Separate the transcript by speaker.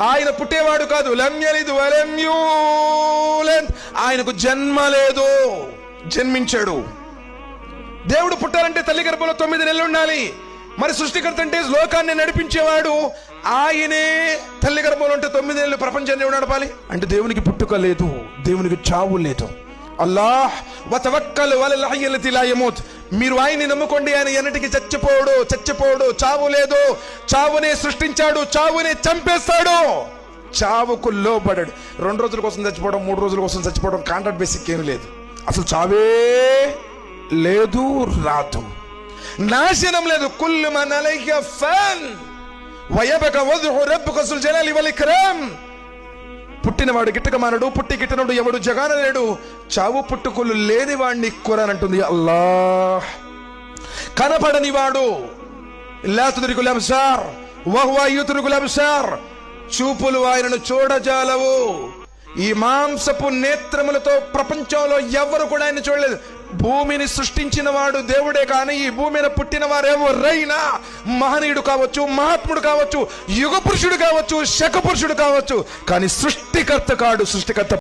Speaker 1: ఆయన పుట్టేవాడు కాదు. లం యలిద్ వలం యూలద్, ఆయనకు జన్మ లేదు, జన్మించాడు. దేవుడు పుట్టాలంటే తల్లి గర్భంలో 9 నెలలు ఉండాలి. మరి సృష్టికర్త అంటే లోకాన్ని నడిపించేవాడు ఆయనే. తల్లి గర్భంలో ఉంటే 9 నెలలు ప్రపంచాన్ని నడపాలి అంటే దేవునికి పుట్టుక లేదు, దేవునికి చావు లేదు. అల్లాహ్ వతవక్కల్ వలల్ హయ్యల్లతి లా యమూత్, మీరు ఆయన్ని నమ్ముకోండి, ఆయన ఎన్నటికి చచ్చిపోడు, చావు లేదు. చావునే సృష్టించాడు, చావునే చంపేస్తాడు, చావుకు లోబడాడు. 2 రోజుల కోసం చచ్చిపోవడం, 3 రోజుల కోసం చచ్చిపోవడం కాంట్రాక్ట్ బేసిక్ ఏమీ లేదు. అసలు చావే లేదు, రాదు, నాశనం లేదు. కుల్లు మన్ అలైహా ఫాన్ వయబ్కా వజ్హు రబ్బిక జుల్ జలాలి వల్ ఇక్రామ్. పుట్టినవాడు గిట్టక మానడు, పుట్టి గిట్టనడు ఎవడు జగాన లేడు. చావు పుట్టుకులు లేని వాడిని ఖురాన్ అంటుంది. అల్లాహ్ కనపడని వాడు, లా తుద్రికుల్ అబ్సార్ వహువ యుద్రికుల్ అబ్సార్, చూపులు ఆయనను చూడజాలవు. ఈ మాంసపు నేత్రములతో ప్రపంచంలో ఎవరు కూడా ఆయన చూడలేదు. భూమిని సృష్టించిన వాడు దేవుడే, కానీ ఈ భూమి మీద పుట్టిన వారెవరైనా మహనీయుడు కావచ్చు, మహాత్ముడు కావచ్చు, యుగ పురుషుడు కావచ్చు, శక పురుషుడు కావచ్చు, కానీ సృష్టికర్త కాడు. సృష్టికర్త